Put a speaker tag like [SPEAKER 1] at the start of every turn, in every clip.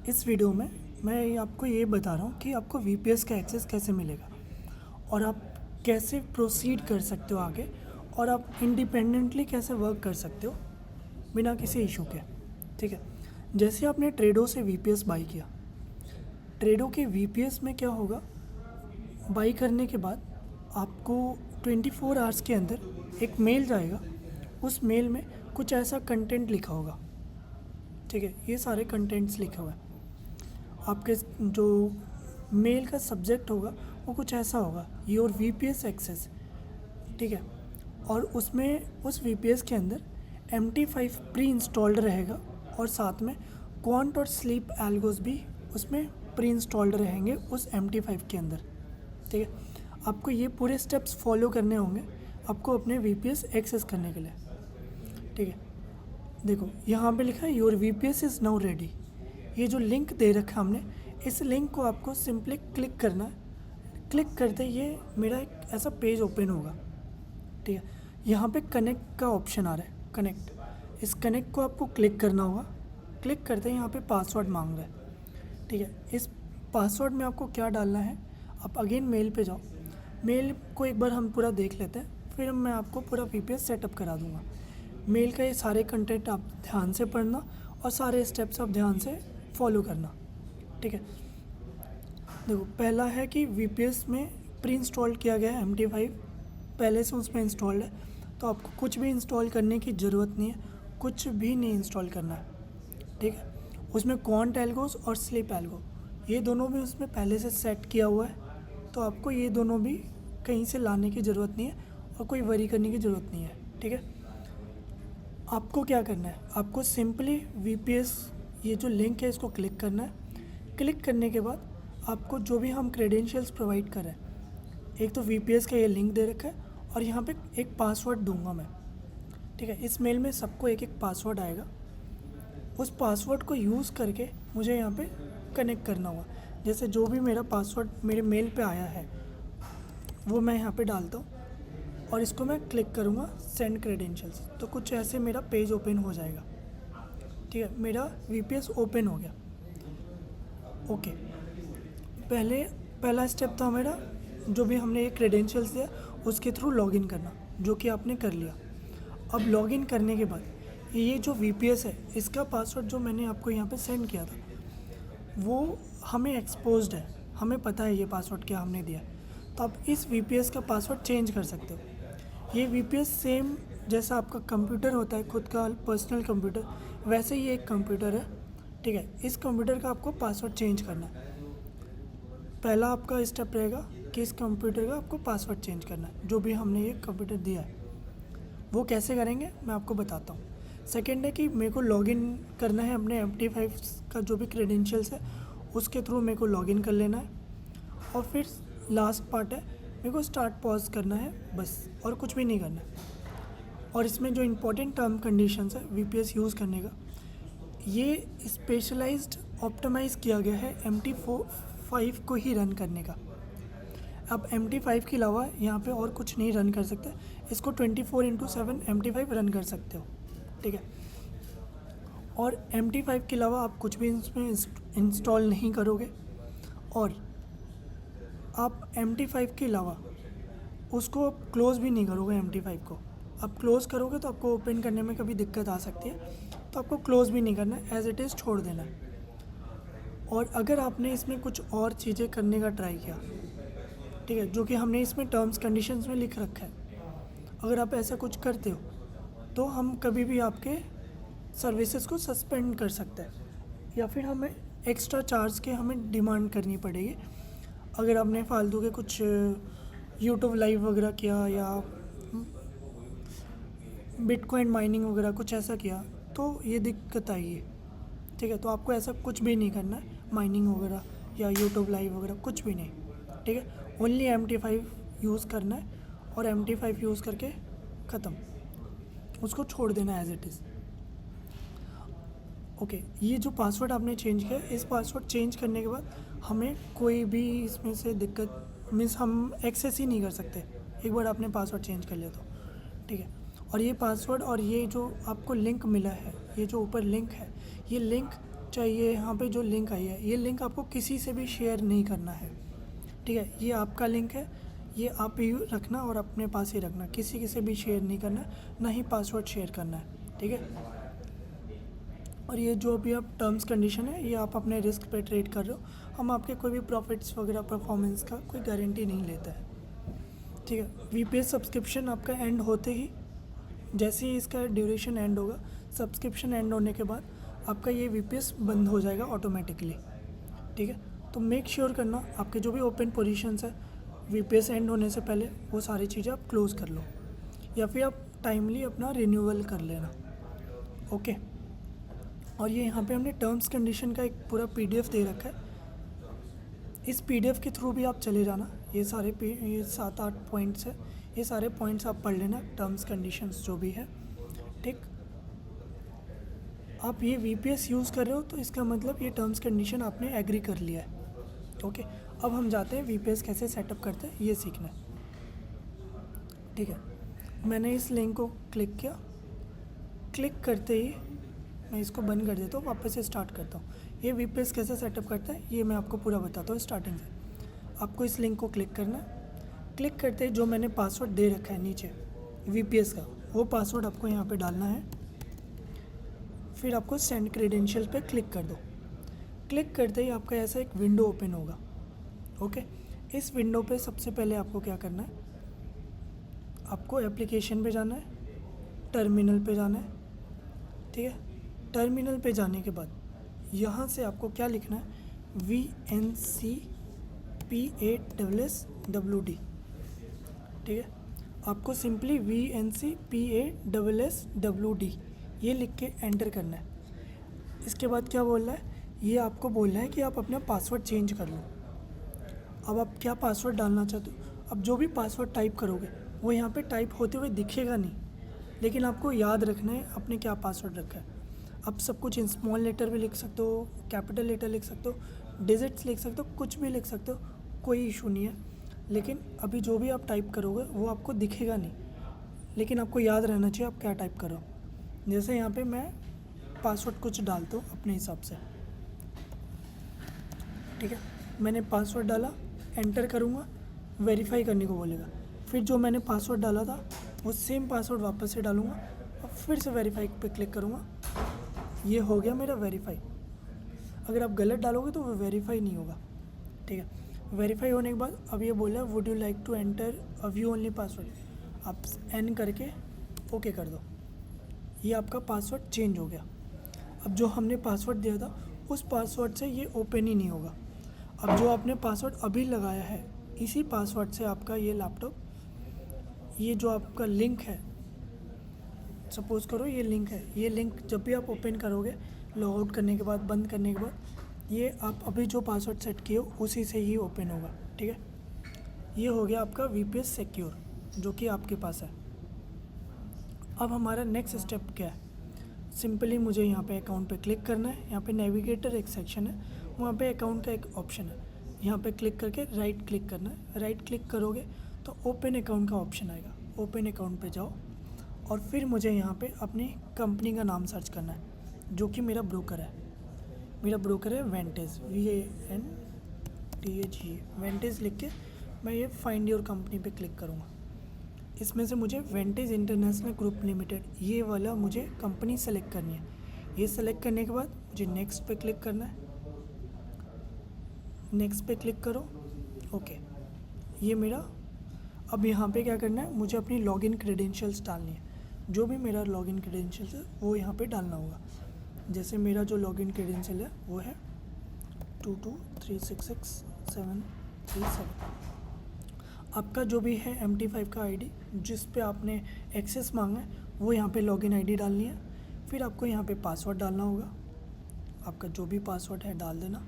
[SPEAKER 1] इस वीडियो में मैं आपको ये बता रहा हूँ कि आपको वीपीएस का एक्सेस कैसे मिलेगा और आप कैसे प्रोसीड कर सकते हो आगे, और आप इंडिपेंडेंटली कैसे वर्क कर सकते हो बिना किसी इशू के। ठीक है, जैसे आपने ट्रेडो से वीपीएस बाई किया, ट्रेडो के वीपीएस में क्या होगा, बाई करने के बाद आपको 24 आवर्स के अंदर एक मेल जाएगा। उस मेल में कुछ ऐसा कंटेंट लिखा होगा। ठीक है, ये सारे कंटेंट्स लिखे हुए हैं। आपके जो मेल का सब्जेक्ट होगा वो कुछ ऐसा होगा, योर वीपीएस एक्सेस। ठीक है, और उसमें उस वीपीएस के अंदर MT5 प्री इंस्टॉल्ड रहेगा और साथ में क्वांट और स्लीप एल्गोस भी उसमें प्री इंस्टॉल्ड रहेंगे उस MT5 के अंदर। ठीक है, आपको ये पूरे स्टेप्स फॉलो करने होंगे आपको अपने वीपीएस एक्सेस करने के लिए। ठीक है, देखो यहाँ पे लिखा है your VPS is now ready. ये जो लिंक दे रखा है हमने, इस लिंक को आपको सिंपली क्लिक करना है। क्लिक करते ये मेरा एक ऐसा पेज ओपन होगा। ठीक है, यहाँ पे कनेक्ट का ऑप्शन आ रहा है, कनेक्ट। इस कनेक्ट को आपको क्लिक करना होगा। क्लिक करते यहाँ पे पासवर्ड मांग रहा है। ठीक है, इस पासवर्ड में आपको क्या डालना है, आप अगेन मेल पे जाओ। मेल को एक बार हम पूरा देख लेते हैं, फिर मैं आपको पूरा वीपीएस सेटअप करा दूँगा। मेल का ये सारे कंटेंट आप ध्यान से पढ़ना और सारे स्टेप्स आप ध्यान से फॉलो करना। ठीक है, देखो पहला है कि वीपीएस में प्री इंस्टॉल किया गया है MT5 पहले से उसमें इंस्टॉल्ड है, तो आपको कुछ भी इंस्टॉल करने की ज़रूरत नहीं है, कुछ भी नहीं इंस्टॉल करना है। ठीक है, उसमें क्वांट एल्गोस और स्लीप एल्गो ये दोनों भी उसमें पहले से सेट किया हुआ है, तो आपको ये दोनों भी कहीं से लाने की ज़रूरत नहीं है और कोई वरी करने की ज़रूरत नहीं है। ठीक है, आपको क्या करना है, आपको सिंपली वीपीएस ये जो लिंक है इसको क्लिक करना है। क्लिक करने के बाद आपको जो भी हम क्रेडेंशियल्स प्रोवाइड कर रहे हैं, एक तो वीपीएस का ये लिंक दे रखा है और यहाँ पे एक पासवर्ड दूंगा मैं। ठीक है, इस मेल में सबको एक एक पासवर्ड आएगा। उस पासवर्ड को यूज़ करके मुझे यहाँ पे कनेक्ट करना होगा। जैसे जो भी मेरा पासवर्ड मेरे मेल पे आया है वो मैं यहाँ पे डालता हूँ और इसको मैं क्लिक करूँगा सेंड क्रेडेंशियल्स, तो कुछ ऐसे मेरा पेज ओपन हो जाएगा। ठीक है, मेरा वीपीएस ओपन हो गया। ओके, पहला स्टेप था मेरा, जो भी हमने ये क्रेडेंशियल्स दिया उसके थ्रू लॉगिन करना, जो कि आपने कर लिया। अब लॉगिन करने के बाद ये जो वीपीएस है इसका पासवर्ड जो मैंने आपको यहाँ पे सेंड किया था वो हमें एक्सपोज्ड है, हमें पता है ये पासवर्ड क्या हमने दिया है, तो आप इस वीपीएस का पासवर्ड चेंज कर सकते हो। ये वीपीएस सेम जैसा आपका कंप्यूटर होता है, खुद का पर्सनल कंप्यूटर, वैसे ही एक कंप्यूटर है। ठीक है, इस कंप्यूटर का आपको पासवर्ड चेंज करना है। पहला आपका स्टेप रहेगा कि इस कंप्यूटर का आपको पासवर्ड चेंज करना है, जो भी हमने ये कंप्यूटर दिया है। वो कैसे करेंगे मैं आपको बताता हूँ। सेकेंड है कि मेरे को लॉगिन करना है अपने MT5 का जो भी क्रेडेंशियल्स है उसके थ्रू मेरे को लॉगिन कर लेना है। और फिर लास्ट पार्ट है, मेरे को स्टार्ट पॉज करना है बस, और कुछ भी नहीं करना है। और इसमें जो इम्पोर्टेंट टर्म कंडीशंस है वीपीएस यूज़ करने का, ये स्पेशलाइज्ड ऑप्टिमाइज़ किया गया है MT5 को ही रन करने का। आप MT5 के अलावा यहाँ पे और कुछ नहीं रन कर सकते, इसको 24/7 MT5 रन कर सकते हो। ठीक है, और MT5 के अलावा आप कुछ भी इसमें इंस्टॉल नहीं करोगे, और आप MT5 के अलावा उसको क्लोज़ भी नहीं करोगे। MT5 को आप क्लोज़ करोगे तो आपको ओपन करने में कभी दिक्कत आ सकती है, तो आपको क्लोज़ भी नहीं करना है, एज इट इज़ छोड़ देना है। और अगर आपने इसमें कुछ और चीज़ें करने का ट्राई किया, ठीक है, जो कि हमने इसमें टर्म्स कंडीशंस में लिख रखा है, अगर आप ऐसा कुछ करते हो तो हम कभी भी आपके सर्विसेज को सस्पेंड कर सकते हैं, या फिर हमें एक्स्ट्रा चार्ज के हमें डिमांड करनी पड़ेगी। अगर आपने फालतू के कुछ यूट्यूब लाइव वगैरह किया या बिटकॉइन माइनिंग वगैरह कुछ ऐसा किया तो ये दिक्कत आएगी। ठीक है, तो आपको ऐसा कुछ भी नहीं करना है, माइनिंग वगैरह या यूट्यूब लाइव वगैरह कुछ भी नहीं। ठीक है, ओनली MT5 यूज़ करना है और MT5 यूज़ करके ख़त्म, उसको छोड़ देना एज इट इज़। ओके, ये जो पासवर्ड आपने चेंज किया, इस पासवर्ड चेंज करने के बाद हमें कोई भी इसमें से दिक्कत मीन्स हम एक्सेस ही नहीं कर सकते एक बार आपने पासवर्ड चेंज कर लिया तो। ठीक है, और ये पासवर्ड और ये जो आपको लिंक मिला है, ये जो ऊपर लिंक है, ये लिंक चाहिए यहाँ पे जो लिंक आई है, ये लिंक आपको किसी से भी शेयर नहीं करना है, ठीक है। ये आपका लिंक है, ये आप ही रखना और अपने पास ही रखना, किसी से भी शेयर नहीं करना, ना ही पासवर्ड शेयर करना है, ठीक है। और ये जो भी आप टर्म्स कंडीशन है, ये आप अपने रिस्क पे ट्रेड कर रहे हो, हम आपके कोई भी प्रॉफिट्स वगैरह परफॉर्मेंस का कोई गारंटी नहीं लेता है, ठीक है। वीपीएस सब्सक्रिप्शन आपका एंड होते ही, जैसे ही इसका ड्यूरेशन एंड होगा, सब्सक्रिप्शन एंड होने के बाद आपका ये वीपीएस बंद हो जाएगा ऑटोमेटिकली, ठीक है। तो मेक श्योर करना आपके जो भी ओपन पोजीशंस है वीपीएस एंड होने से पहले वो सारी चीज़ें आप क्लोज़ कर लो, या फिर आप टाइमली अपना रिन्यूअल कर लेना, ओके। और ये यहाँ पे हमने टर्म्स कंडीशन का एक पूरा पीडीएफ दे रखा है, इस पीडीएफ के थ्रू भी आप चले जाना। ये 7-8 पॉइंट्स है, ये सारे पॉइंट्स आप पढ़ लेना, टर्म्स कंडीशंस जो भी है, ठीक। आप ये वीपीएस यूज़ कर रहे हो तो इसका मतलब ये टर्म्स कंडीशन आपने एग्री कर लिया है, ओके। अब हम जाते हैं वीपीएस कैसे सेटअप करते हैं ये सीखना है, ठीक है। मैंने इस लिंक को क्लिक किया, क्लिक करते ही मैं इसको बंद कर देता हूँ, वापस से स्टार्ट करता हूँ। ये वीपीएस कैसे सेटअप करता है ये मैं आपको पूरा बताता हूँ स्टार्टिंग से। आपको इस लिंक को क्लिक करना है, क्लिक करते ही जो मैंने पासवर्ड दे रखा है नीचे वीपीएस का, वो पासवर्ड आपको यहाँ पे डालना है। फिर आपको सेंड क्रेडेंशियल पे क्लिक कर दो। क्लिक करते ही आपका ऐसा एक विंडो ओपन होगा, ओके। इस विंडो पे सबसे पहले आपको क्या करना है, आपको एप्लीकेशन पे जाना है, टर्मिनल पे जाना है, ठीक है। टर्मिनल पे जाने के बाद यहाँ से आपको क्या लिखना है, VNCPASSWD, ठीक है। आपको सिंपली VNCPASSWD ये लिख के एंटर करना है। इसके बाद क्या बोल रहा है, ये आपको बोल रहा है कि आप अपना पासवर्ड चेंज कर लो। अब आप क्या पासवर्ड डालना चाहते हो, अब जो भी पासवर्ड टाइप करोगे वो यहाँ पे टाइप होते हुए दिखेगा नहीं, लेकिन आपको याद रखना है आपने क्या पासवर्ड रखा है। आप सब कुछ इन स्मॉल लेटर भी लिख सकते हो, कैपिटल लेटर लिख सकते हो, डिजिट्स लिख सकते हो, कुछ भी लिख सकते हो, कोई इशू नहीं है। लेकिन अभी जो भी आप टाइप करोगे वो आपको दिखेगा नहीं, लेकिन आपको याद रहना चाहिए आप क्या टाइप करो। जैसे यहाँ पे मैं पासवर्ड कुछ डालता हूँ अपने हिसाब से, ठीक है। मैंने पासवर्ड डाला, एंटर करूँगा, वेरीफाई करने को बोलेगा। फिर जो मैंने पासवर्ड डाला था वो सेम पासवर्ड वापस से डालूँगा और फिर से वेरीफाई पे क्लिक करूँगा। ये हो गया मेरा वेरीफाई। अगर आप गलत डालोगे तो वो वेरीफाई नहीं होगा, ठीक है। वेरीफाई होने के बाद अब ये बोला would you like to enter a view only password, आप एन करके ओके कर दो। ये आपका पासवर्ड चेंज हो गया। अब जो हमने पासवर्ड दिया था उस पासवर्ड से ये ओपन ही नहीं होगा। अब जो आपने पासवर्ड अभी लगाया है इसी पासवर्ड से आपका ये लैपटॉप, ये जो आपका लिंक है, सपोज़ करो ये लिंक है, ये लिंक जब भी आप ओपन करोगे लॉग आउट करने के बाद, बंद करने के बाद, ये आप अभी जो पासवर्ड सेट किए हो उसी से ही ओपन होगा, ठीक है। ये हो गया आपका वीपीएस सिक्योर जो कि आपके पास है। अब हमारा नेक्स्ट स्टेप क्या है, सिंपली मुझे यहाँ पे अकाउंट पे क्लिक करना है। यहाँ पे नेविगेटर एक सेक्शन है, वहाँ पे अकाउंट का एक ऑप्शन है, यहाँ पे क्लिक करके राइट क्लिक करना है। राइट क्लिक करोगे तो ओपन अकाउंट का ऑप्शन आएगा, ओपन अकाउंट पे जाओ और फिर मुझे यहाँ पे अपनी कंपनी का नाम सर्च करना है जो कि मेरा ब्रोकर है। मेरा ब्रोकर है वेंटेज, VANTAGE, वेंटेज लिख के मैं ये फाइंड योर कंपनी पे क्लिक करूँगा। इसमें से मुझे वेंटेज इंटरनेशनल ग्रुप लिमिटेड ये वाला मुझे कंपनी सेलेक्ट करनी है। ये सेलेक्ट करने के बाद मुझे नेक्स्ट पे क्लिक करना है। नेक्स्ट पे क्लिक करो, ओके। ये मेरा, अब यहाँ पे क्या करना है, मुझे अपनी लॉगिन क्रेडेंशियल्स डालनी है। जो भी मेरा लॉगिन क्रेडेंशियल्स है वो यहाँ पे डालना होगा। जैसे मेरा जो लॉगिन क्रेडेंशियल है वो है 223666737। आपका जो भी है MT5 का आईडी जिस पे आपने एक्सेस मांगा है वो यहाँ पे लॉगिन आईडी डालनी है। फिर आपको यहाँ पे पासवर्ड डालना होगा, आपका जो भी पासवर्ड है डाल देना।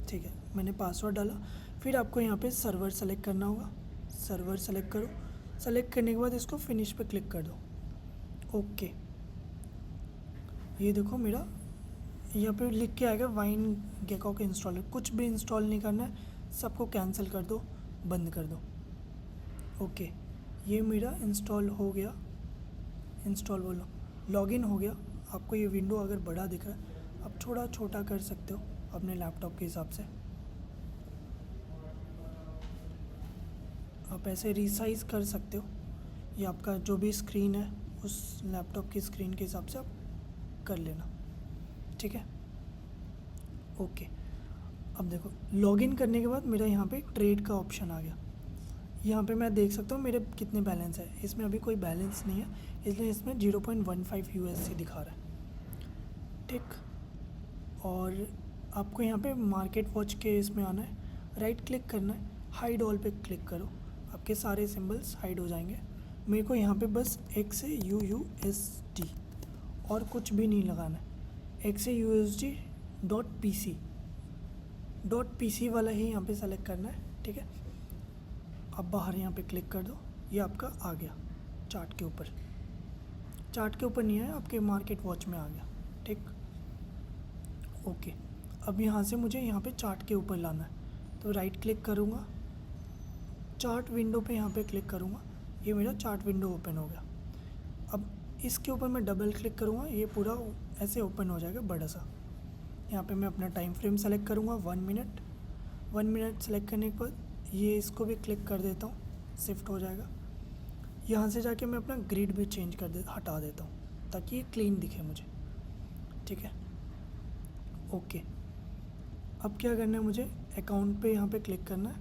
[SPEAKER 1] ठीक है, मैंने पासवर्ड डाला। फिर आपको यहाँ पे सर्वर सेलेक्ट करना होगा, सर्वर सेलेक्ट करो। सेलेक्ट करने के बाद इसको फिनिश पे क्लिक कर दो, ओके। ये देखो मेरा यहाँ पे लिख के आएगा वाइन गेकॉक इंस्टॉलर। कुछ भी इंस्टॉल नहीं करना है, सबको कैंसिल कर दो, बंद कर दो, ओके, ये मेरा इंस्टॉल हो गया, इंस्टॉल बोलो, लॉगिन हो गया। आपको ये विंडो अगर बड़ा दिख रहा है, आप थोड़ा छोटा कर सकते हो अपने लैपटॉप के हिसाब से। आप ऐसे रिसाइज कर सकते हो, ये आपका जो भी स्क्रीन है उस लैपटॉप की स्क्रीन के हिसाब से आप कर लेना, ठीक है। ओके, अब देखो लॉगिन करने के बाद मेरा यहाँ पे ट्रेड का ऑप्शन आ गया। यहाँ पे मैं देख सकता हूँ मेरे कितने बैलेंस है। इसमें अभी कोई बैलेंस नहीं है, इसलिए इसमें 0.15 USD दिखा रहा है, ठीक। और आपको यहाँ पे मार्केट वॉच के इसमें आना है, राइट क्लिक करना है, हाइड ऑल पे क्लिक करो, आपके सारे सिंबल्स हाइड हो जाएंगे। मेरे को यहाँ पे बस XAUUSD और कुछ भी नहीं लगाना है, XAUSD.PC वाला ही यहाँ पे सेलेक्ट करना है, ठीक है। अब बाहर यहाँ पे क्लिक कर दो, ये आपका आ गया चार्ट के ऊपर। चार्ट के ऊपर नहीं आया, आपके मार्केट वॉच में आ गया, ठीक। ओके, अब यहाँ से मुझे यहाँ पे चार्ट के ऊपर लाना है, तो राइट क्लिक करूँगा, चार्ट विंडो पे यहाँ पे क्लिक करूँगा, ये मेरा चार्ट विंडो ओपन हो गया। अब इसके ऊपर मैं डबल क्लिक करूँगा, ये पूरा ऐसे ओपन हो जाएगा बड़ा सा। यहाँ पे मैं अपना टाइम फ्रेम सेलेक्ट करूँगा 1 मिनट। 1 मिनट सेलेक्ट करने के बाद ये इसको भी क्लिक कर देता हूँ, शिफ्ट हो जाएगा। यहाँ से जाके मैं अपना ग्रिड भी चेंज हटा देता हूँ ताकि ये क्लीन दिखे मुझे, ठीक है। ओके, अब क्या करना है, मुझे अकाउंट पे यहाँ पे क्लिक करना है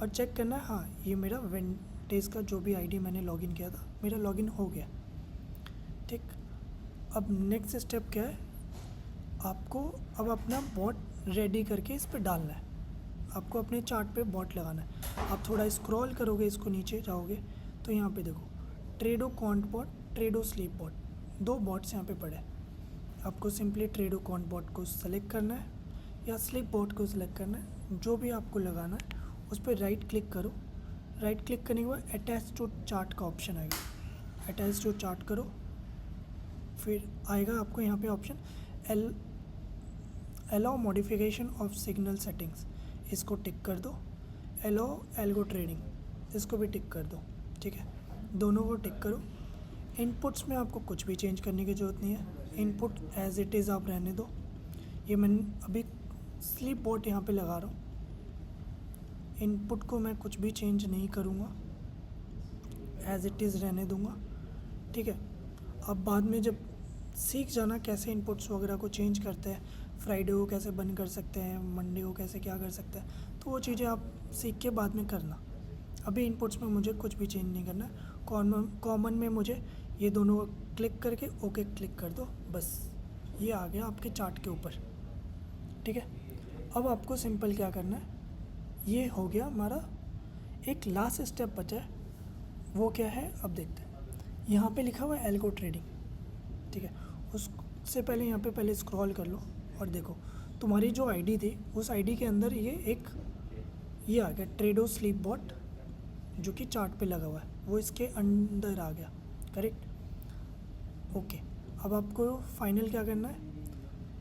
[SPEAKER 1] और चेक करना है, हाँ ये मेरा वेंटेज का जो भी आईडी मैंने लॉगिन किया था मेरा लॉगिन हो गया, ठीक। अब नेक्स्ट स्टेप क्या है, आपको अब अपना बॉट रेडी करके इस पर डालना है। आपको अपने चार्ट पे बॉट लगाना है। आप थोड़ा स्क्रॉल करोगे, इसको नीचे जाओगे तो यहाँ पे देखो Trado quant bot, Trado sleep bot, 2 bots यहाँ पे पड़े हैं। आपको सिंपली ट्रेडो कॉन्ट बॉट को सेलेक्ट करना है या स्लीप बॉट को सिलेक्ट करना है, जो भी आपको लगाना है उस पर राइट क्लिक करो। राइट क्लिक करने के बाद अटैच टू चार्ट का ऑप्शन आएगा, अटैच टू चार्ट करो, फिर आएगा आपको यहाँ पे option allow modification of signal settings, इसको टिक कर दो। अलाउ एल्गो ट्रेडिंग, इसको भी टिक कर दो, ठीक है। दोनों को टिक करो। इनपुट्स में आपको कुछ भी चेंज करने की ज़रूरत नहीं है, इनपुट एज इट इज़ आप रहने दो। ये मैंने अभी स्लीप बॉट यहाँ पे लगा रहा हूँ, इनपुट को मैं कुछ भी चेंज नहीं करूँगा, एज इट इज़ रहने दूँगा, ठीक है। अब बाद में जब सीख जाना कैसे इनपुट्स वगैरह को चेंज करते हैं, फ्राइडे को कैसे बंद कर सकते हैं, मंडे को कैसे क्या कर सकते हैं, तो वो चीज़ें आप सीख के बाद में करना। अभी इनपुट्स में मुझे कुछ भी चेंज नहीं करना है। कॉमन में मुझे ये दोनों क्लिक करके ओके क्लिक कर दो, बस ये आ गया आपके चार्ट के ऊपर, ठीक है। अब आपको सिंपल क्या करना है, ये हो गया हमारा। एक लास्ट स्टेप बचा है, वो क्या है अब देखते हैं। यहाँ पे लिखा हुआ है एल्गो ट्रेडिंग, ठीक है। उससे पहले यहाँ पे पहले स्क्रॉल कर लो और देखो तुम्हारी जो आईडी थी उस आईडी के अंदर ये आ गया ट्रेडो स्लीप बॉट, जो कि चार्ट पे लगा हुआ है, वो इसके अंदर आ गया, करेक्ट। ओके, अब आपको फाइनल क्या करना है,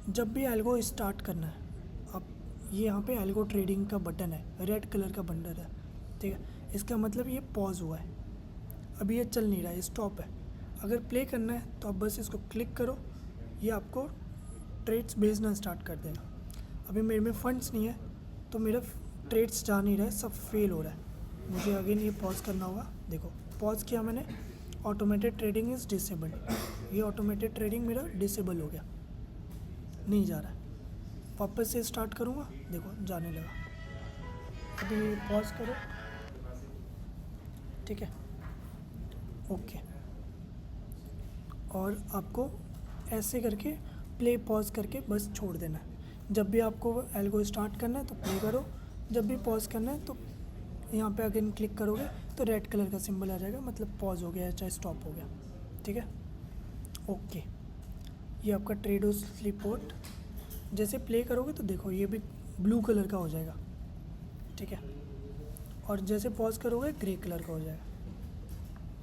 [SPEAKER 1] जब भी एल्गो स्टार्ट करना है, आप ये यहाँ पे एल्गो ट्रेडिंग का बटन है, रेड कलर का बटन है, ठीक है। इसका मतलब ये पॉज हुआ है, अभी ये चल नहीं रहा है, स्टॉप है। अगर प्ले करना है तो आप बस इसको क्लिक करो, ये आपको ट्रेड्स भेजना स्टार्ट कर देगा। अभी मेरे में फंड्स नहीं है तो मेरा ट्रेड्स जा नहीं रहा है, सब फेल हो रहा है। मुझे अगेन ये पॉज करना होगा, देखो पॉज किया मैंने, ऑटोमेटेड ट्रेडिंग इज़ डिसेबल्ड, ये ऑटोमेटेड ट्रेडिंग मेरा डिसेबल हो गया, नहीं जा रहा है। वापस से स्टार्ट करूँगा, देखो जाने लगा। अभी पॉज करो, ठीक है, ओके। और आपको ऐसे करके प्ले पॉज करके बस छोड़ देना है। जब भी आपको एल्गो स्टार्ट करना है तो प्ले करो, जब भी पॉज करना है तो यहाँ पे अगेन क्लिक करोगे तो रेड कलर का सिंबल आ जाएगा, मतलब पॉज हो गया चाहे स्टॉप हो गया, ठीक है, ओके। ये आपका ट्रेडो स्लीप बॉट, जैसे प्ले करोगे तो देखो ये भी ब्लू कलर का हो जाएगा, ठीक है, और जैसे पॉज करोगे ग्रे कलर का हो जाएगा,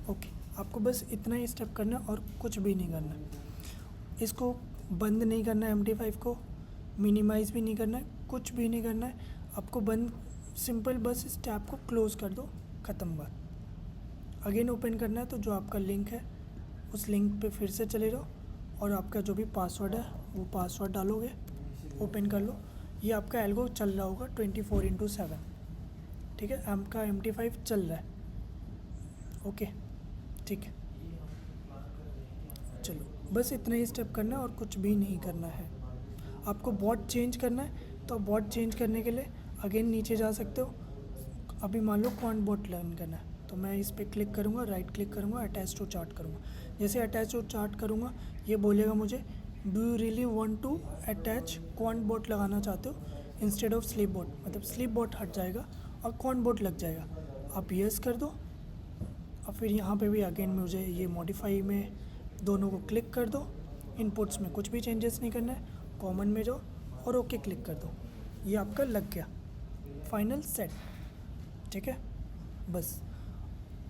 [SPEAKER 1] ओके। आपको बस इतना ही स्टेप करना है और कुछ भी नहीं करना है। इसको बंद नहीं करना है, MT5 को मिनिमाइज़ भी नहीं करना है, कुछ भी नहीं करना है आपको। बंद सिंपल, बस इस टैब को क्लोज़ कर दो, ख़त्म बात। अगेन ओपन करना है तो जो आपका लिंक है उस लिंक पे फिर से चले जाओ और आपका जो भी पासवर्ड है वो पासवर्ड डालोगे, ओपन कर लो। ये आपका एल्गो चल रहा होगा 24/7, ठीक है। आपका MT5 चल रहा है, ओके, ठीक है। चलो बस इतना ही स्टेप करना है और कुछ भी नहीं करना है। आपको बॉट चेंज करना है तो बॉट चेंज करने के लिए अगेन नीचे जा सकते हो। अभी मान लो क्वांट बॉट लर्न करना है तो मैं इस पर क्लिक करूँगा, राइट क्लिक करूँगा, अटैच टू चार्ट करूँगा। जैसे अटैच टू चार्ट करूँगा ये बोलेगा मुझे do you really want to attach quant bot लगाना चाहते हो इंस्टेड ऑफ स्लीप बॉट, मतलब स्लीप बॉट हट जाएगा और क्वांट बॉट लग जाएगा। आप यस कर दो और फिर यहाँ पे भी अगेन मुझे ये मॉडिफाई में दोनों को क्लिक कर दो। इनपुट्स में कुछ भी चेंजेस नहीं करना है, कॉमन में जाओ और ओके क्लिक कर दो। ये आपका लग गया, फाइनल सेट, ठीक है। बस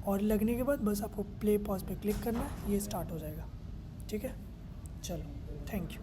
[SPEAKER 1] और लगने के बाद बस आपको प्ले पॉज पे क्लिक करना है, ये स्टार्ट हो जाएगा, ठीक है। चलो, थैंक यू।